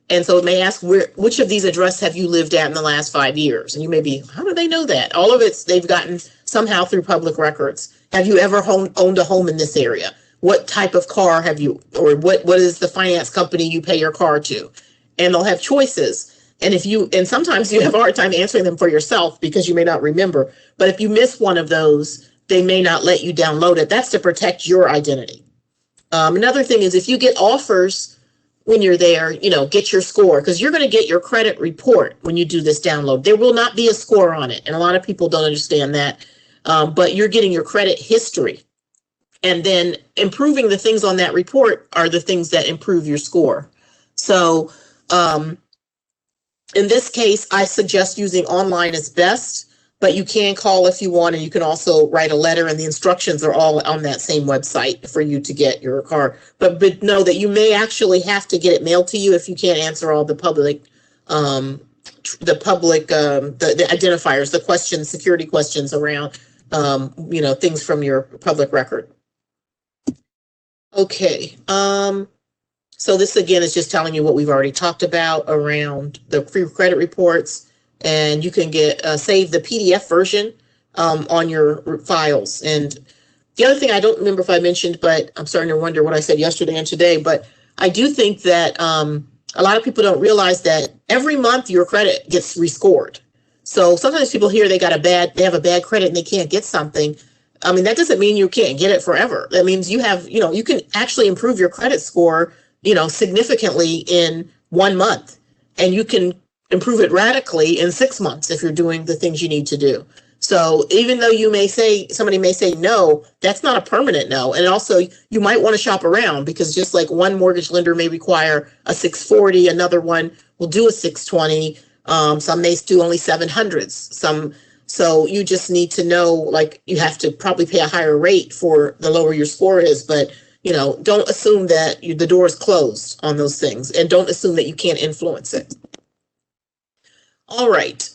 And so it may ask, which of these addresses have you lived at in the last 5 years? And you may be, how do they know that? All of it's they've gotten somehow through public records. Have you ever owned a home in this area? What type of car have you, or what is the finance company you pay your car to? And they'll have choices. And sometimes you have a hard time answering them for yourself because you may not remember. But if you miss one of those, they may not let you download it. That's to protect your identity. Another thing is if you get offers when you're there, get your score, because you're going to get your credit report when you do this download. There will not be a score on it. And a lot of people don't understand that. But you're getting your credit history. And then improving the things on that report are the things that improve your score. So in this case, I suggest using online is best, but you can call if you want, and you can also write a letter, and the instructions are all on that same website for you to get your car. But know that you may actually have to get it mailed to you if you can't answer all the identifiers, the questions, security questions around, things from your public record. Okay. So this again is just telling you what we've already talked about around the free credit reports, and you can save the PDF version on your files. And the other thing I don't remember if I mentioned, but I'm starting to wonder what I said yesterday and today, but I do think that a lot of people don't realize that every month your credit gets rescored. So sometimes people hear they have a bad credit and they can't get something. I mean, that doesn't mean you can't get it forever. That means you can actually improve your credit score significantly in 1 month, and you can improve it radically in 6 months if you're doing the things you need to do. So even though somebody may say no, that's not a permanent no. And also you might want to shop around, because just like one mortgage lender may require a 640, another one will do a 620. Some may do only 700s. So you just need to know, like, you have to probably pay a higher rate for the lower your score is, but don't assume that the door is closed on those things, and don't assume that you can't influence it. All right.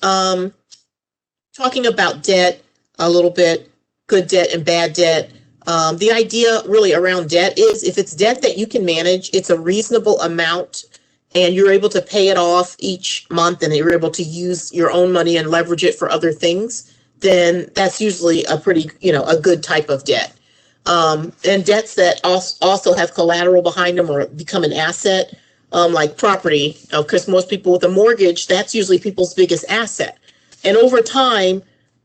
Talking about debt a little bit, good debt and bad debt. The idea really around debt is if it's debt that you can manage, it's a reasonable amount, and you're able to pay it off each month, and you're able to use your own money and leverage it for other things, then that's usually a pretty, a good type of debt. And debts that also have collateral behind them or become an asset, like property, because most people with a mortgage, that's usually people's biggest asset. And over time,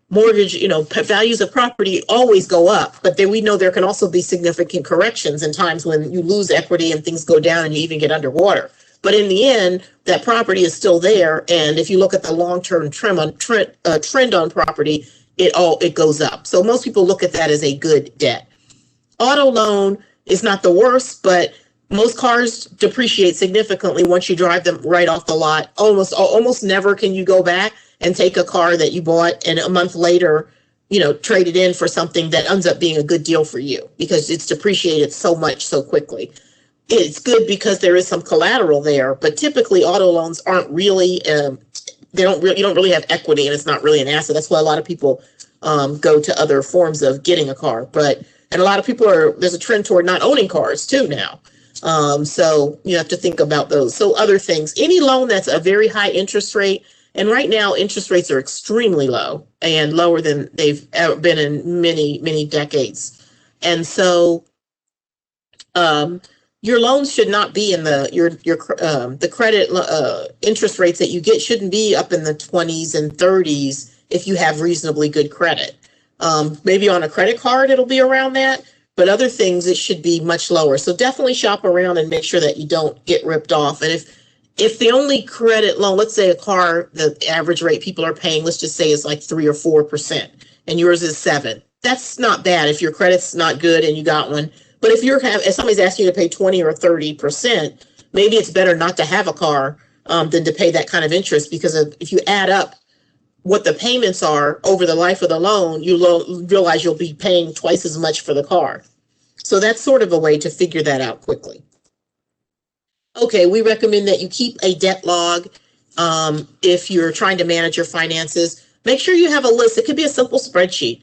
mortgage, values of property always go up, but then we know there can also be significant corrections in times when you lose equity and things go down and you even get underwater. But in the end, that property is still there. And if you look at the long-term trend on property, it goes up. So most people look at that as a good debt. Auto loan is not the worst, but most cars depreciate significantly once you drive them right off the lot. Almost never can you go back and take a car that you bought and a month later, trade it in for something that ends up being a good deal for you, because it's depreciated so much so quickly. It's good because there is some collateral there, but typically auto loans aren't really, you don't really have equity, and it's not really an asset. That's why a lot of people go to other forms of getting a car. And a lot of people there's a trend toward not owning cars too now. So you have to think about those. So other things, any loan that's a very high interest rate, and right now interest rates are extremely low, and lower than they've ever been in many, many decades. And so your loans should not be in the credit interest rates that you get shouldn't be up in the 20s and 30s if you have reasonably good credit. Maybe on a credit card, it'll be around that, but other things, it should be much lower. So definitely shop around and make sure that you don't get ripped off. And if the only credit loan, let's say a car, the average rate people are paying, let's just say is like 3 or 4%, and yours is 7. That's not bad if your credit's not good and you got one. But if somebody's asking you to pay 20 or 30%, maybe it's better not to have a car than to pay that kind of interest, because if you add up what the payments are over the life of the loan, realize you'll be paying twice as much for the car. So that's sort of a way to figure that out quickly. Okay, we recommend that you keep a debt log if you're trying to manage your finances. Make sure you have a list. It could be a simple spreadsheet.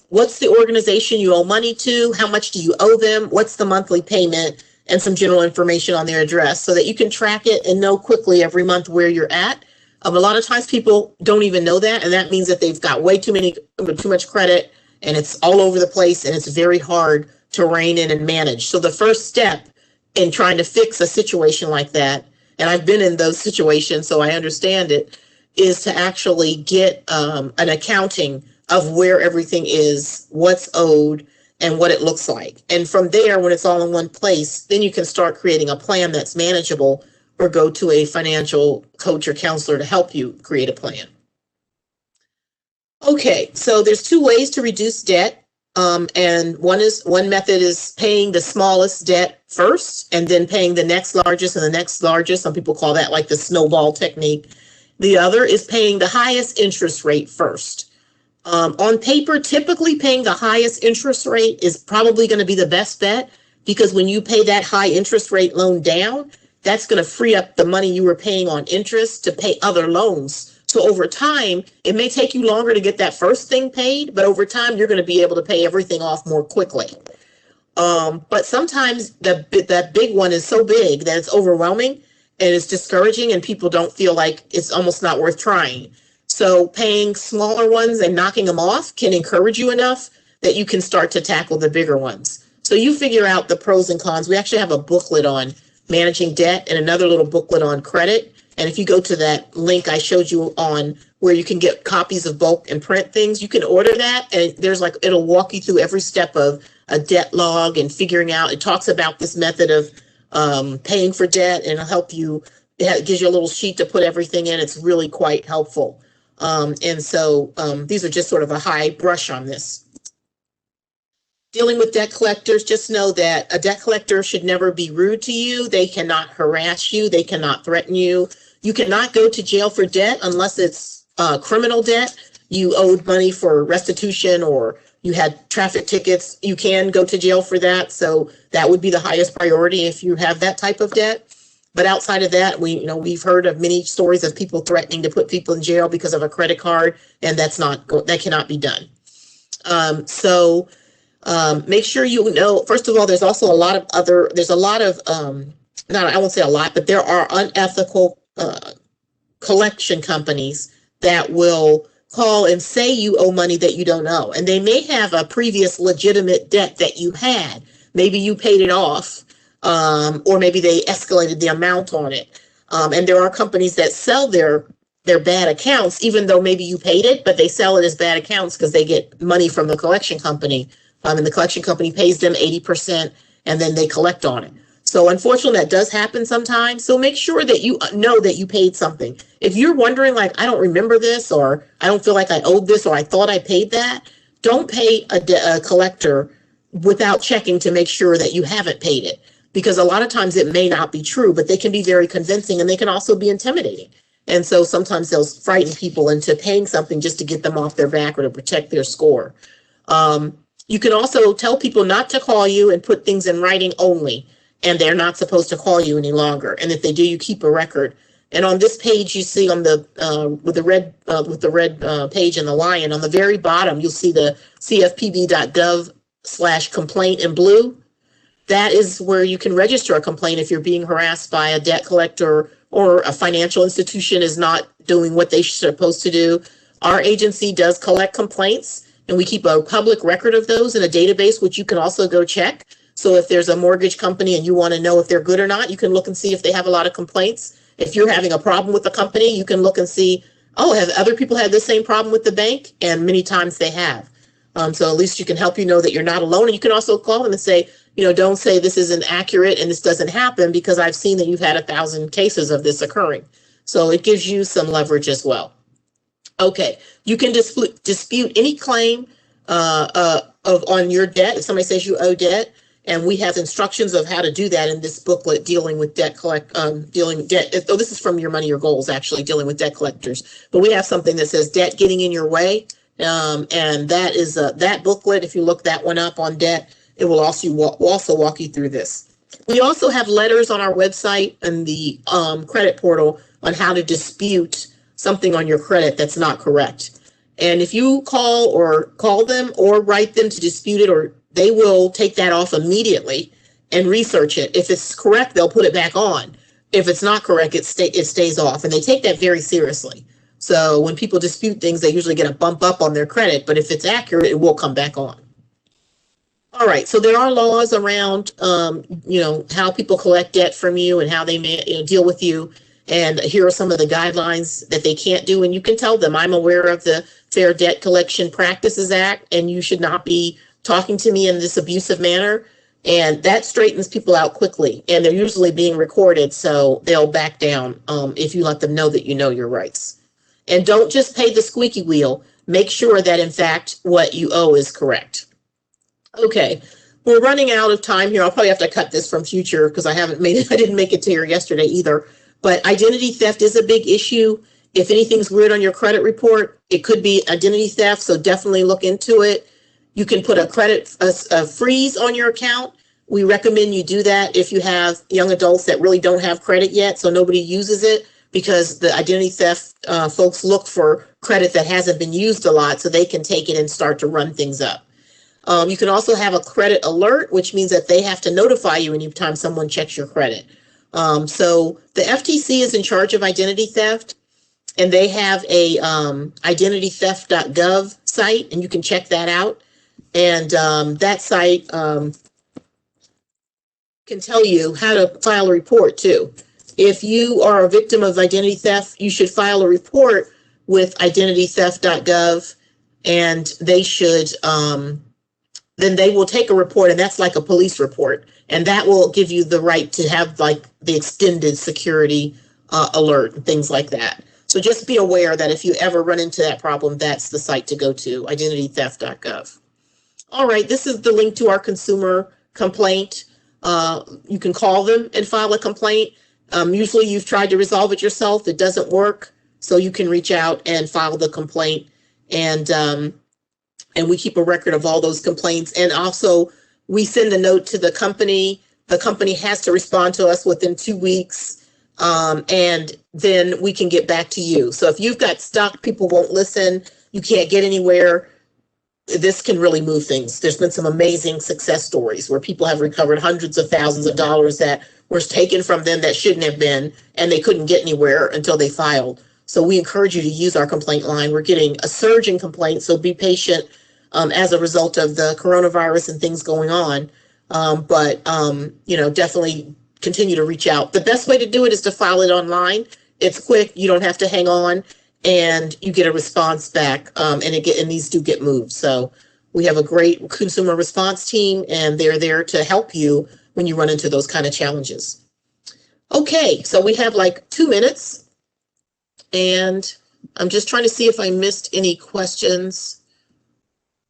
What's the organization you owe money to? How much do you owe them? What's the monthly payment? And some general information on their address so that you can track it and know quickly every month where you're at. A lot of times people don't even know that, and that means that they've got too much credit, and it's all over the place, and it's very hard to rein in and manage. So the first step in trying to fix a situation like that, and I've been in those situations, so I understand it, is to actually get an accounting of where everything is, what's owed, and what it looks like. And from there, when it's all in one place, then you can start creating a plan that's manageable, or go to a financial coach or counselor to help you create a plan. Okay, so there's two ways to reduce debt. And one method is paying the smallest debt first and then paying the next largest and the next largest. Some people call that like the snowball technique. The other is paying the highest interest rate first. On paper, typically paying the highest interest rate is probably going to be the best bet, because when you pay that high interest rate loan down, that's going to free up the money you were paying on interest to pay other loans. So over time, it may take you longer to get that first thing paid, but over time, you're going to be able to pay everything off more quickly. But sometimes that big one is so big that it's overwhelming and it's discouraging, and people don't feel like it's almost not worth trying. So paying smaller ones and knocking them off can encourage you enough that you can start to tackle the bigger ones. So you figure out the pros and cons. We actually have a booklet on managing debt and another little booklet on credit. And if you go to that link I showed you on where you can get copies of bulk and print things, you can order that. And it'll walk you through every step of a debt log and figuring out. It talks about this method of paying for debt, and it'll help you. It gives you a little sheet to put everything in. It's really quite helpful. And so these are just sort of a high brush on this. Dealing with debt collectors, just know that a debt collector should never be rude to you. They cannot harass you. They cannot threaten you. You cannot go to jail for debt unless it's criminal debt. You owed money for restitution or you had traffic tickets. You can go to jail for that. So that would be the highest priority if you have that type of debt. But outside of that, we've heard of many stories of people threatening to put people in jail because of a credit card, and that cannot be done. Make sure you know, first of all, there's also I won't say a lot, but there are unethical collection companies that will call and say you owe money that you don't owe. And they may have a previous legitimate debt that you had. Maybe you paid it off, or maybe they escalated the amount on it. And there are companies that sell their bad accounts, even though maybe you paid it, but they sell it as bad accounts because they get money from the collection company. And the collection company pays them 80% and then they collect on it. So unfortunately, that does happen sometimes. So make sure that you know that you paid something. If you're wondering, like, I don't remember this, or I don't feel like I owed this, or I thought I paid that, don't pay a collector without checking to make sure that you haven't paid it. Because a lot of times it may not be true, but they can be very convincing and they can also be intimidating. And so sometimes they'll frighten people into paying something just to get them off their back or to protect their score. You can also tell people not to call you and put things in writing only, and they're not supposed to call you any longer. And if they do, you keep a record. And on this page, you see on the with the red page and the lion, on the very bottom, you'll see the CFPB.gov/complaint in blue. That is where you can register a complaint if you're being harassed by a debt collector or a financial institution is not doing what they're supposed to do. Our agency does collect complaints, and we keep a public record of those in a database, which you can also go check. So if there's a mortgage company and you want to know if they're good or not, you can look and see if they have a lot of complaints. If you're having a problem with the company, you can look and see, oh, have other people had the same problem with the bank? And many times they have. So at least you can help you know that you're not alone. And you can also call them and say, don't say this isn't accurate and this doesn't happen, because I've seen that you've had 1,000 cases of this occurring. So it gives you some leverage as well. Okay, you can dispute any claim on your debt. If somebody says you owe debt, And we have instructions of how to do that in this booklet dealing with debt oh, this is from Your Money, Your Goals, actually, dealing with debt collectors. But we have something that says debt getting in your way. And that is that booklet. If you look that one up on debt, it will also walk you through this. We also have letters on our website and the credit portal on how to dispute something on your credit that's not correct. And if you call them or write them to dispute it, or they will take that off immediately and research it. If it's correct, they'll put it back on. If it's not correct, it stays off, and they take that very seriously. So when people dispute things, they usually get a bump up on their credit, but if it's accurate, it will come back on. All right, so there are laws around, how people collect debt from you and how they may deal with you. And here are some of the guidelines that they can't do. And you can tell them, I'm aware of the Fair Debt Collection Practices Act, and you should not be talking to me in this abusive manner. And that straightens people out quickly. And they're usually being recorded, so they'll back down if you let them know that you know your rights. And don't just pay the squeaky wheel. Make sure that, in fact, what you owe is correct. Okay, we're running out of time here. I'll probably have to cut this from future because I didn't make it to here yesterday either. But identity theft is a big issue. If anything's weird on your credit report, it could be identity theft, so definitely look into it. You can put a freeze on your account. We recommend you do that if you have young adults that really don't have credit yet, so nobody uses it, because the identity theft folks look for credit that hasn't been used a lot so they can take it and start to run things up. You can also have a credit alert, which means that they have to notify you anytime someone checks your credit. So the FTC is in charge of identity theft, and they have a identitytheft.gov site, and you can check that out. And that site can tell you how to file a report too. If you are a victim of identity theft, you should file a report with identitytheft.gov, and they should then they will take a report, and that's like a police report, and that will give you the right to have like the extended security alert and things like that. So just be aware that if you ever run into that problem, that's the site to go to, identitytheft.gov. All right, this is the link to our consumer complaint. You can call them and file a complaint. Usually you've tried to resolve it yourself. It doesn't work. So you can reach out and file the complaint. And we keep a record of all those complaints. And also we send a note to the company. The company has to respond to us within 2 weeks. And then we can get back to you. So if you've got stuck, people won't listen, you can't get anywhere, this can really move things. There's been some amazing success stories where people have recovered hundreds of thousands of dollars that were taken from them that shouldn't have been, and they couldn't get anywhere until they filed. So we encourage you to use our complaint line. We're getting a surge in complaints, so be patient as a result of the coronavirus and things going on. Definitely continue to reach out. The best way to do it is to file it online. It's quick. You don't have to hang on, and you get a response back, and these do get moved. So we have a great consumer response team, and they're there to help you when you run into those kind of challenges. Okay, so we have like 2 minutes, and I'm just trying to see if I missed any questions.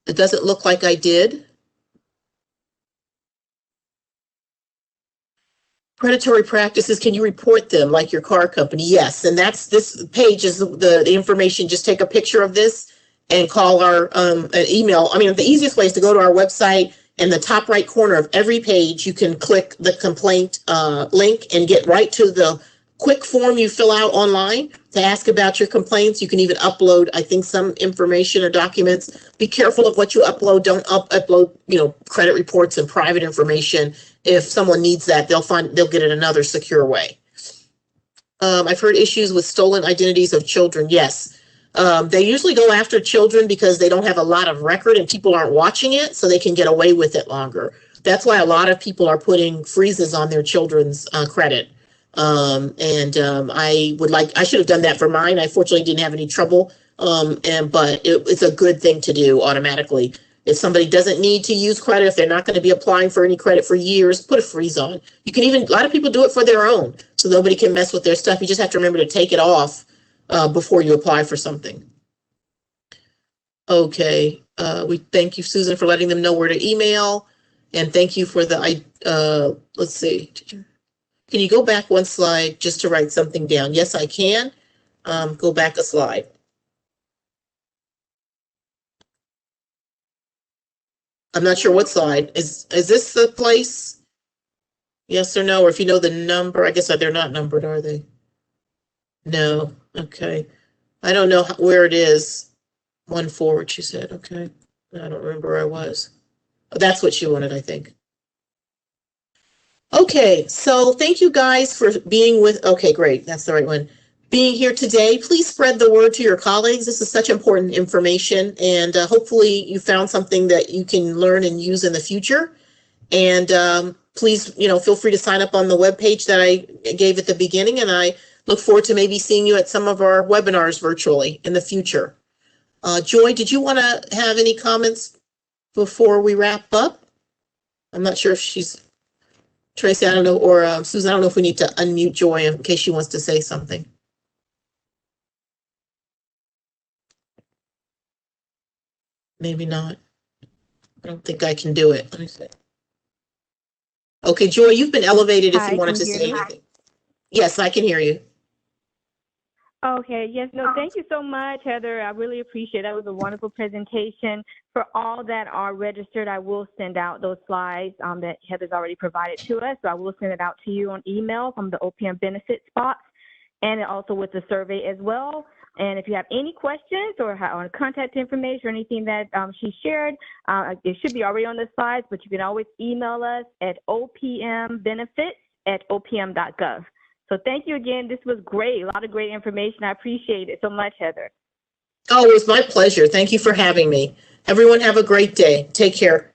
It doesn't look like I did. Predatory practices, can you report them like your car company? Yes, and this page is the information. Just take a picture of this and call our an email. I mean, the easiest way is to go to our website. In the top right corner of every page, you can click the complaint link and get right to the quick form you fill out online to ask about your complaints. You can even upload, I think, some information or documents. Be careful of what you upload. Don't upload, credit reports and private information. If someone needs that, they'll get it another secure way. I've heard issues with stolen identities of children. Yes. They usually go after children because they don't have a lot of record and people aren't watching it, so they can get away with it longer. That's why a lot of people are putting freezes on their children's credit. I should have done that for mine. I fortunately didn't have any trouble. But it's a good thing to do automatically. If somebody doesn't need to use credit, if they're not going to be applying for any credit for years, put a freeze on. You can even, a lot of people do it for their own, so nobody can mess with their stuff. You just have to remember to take it off before you apply for something. Okay, we thank you, Susan, for letting them know where to email. And thank you for the, let's see. Can you go back one slide just to write something down? Yes, I can. Go back a slide. I'm not sure what slide. Is this the place? Yes or no? Or if you know the number, I guess they're not numbered, are they? No. Okay. I don't know where it is. One forward, she said. Okay. I don't remember where I was. Oh, that's what she wanted, I think. Okay, so thank you guys for being with, okay, great, that's the right one. Being here today, please spread the word to your colleagues. This is such important information, and hopefully you found something that you can learn and use in the future. And please, feel free to sign up on the webpage that I gave at the beginning, and I look forward to maybe seeing you at some of our webinars virtually in the future. Joy, did you want to have any comments before we wrap up? I'm not sure if she's... Tracy, I don't know, or Susan, I don't know if we need to unmute Joy in case she wants to say something. Maybe not. I don't think I can do it. Let me see. Okay, Joy, you've been elevated if you wanted to say anything. Yes, I can hear you. Okay, yes, no, thank you so much, Heather. I really appreciate it. That was a wonderful presentation. For all that are registered, I will send out those slides that Heather's already provided to us. So I will send it out to you on email from the OPM benefits box and also with the survey as well. And if you have any questions or contact information or anything that she shared, it should be already on the slides, but you can always email us at opmbenefits@opm.gov. So thank you again. This was great. A lot of great information. I appreciate it so much, Heather. Oh, it was my pleasure. Thank you for having me. Everyone have a great day. Take care.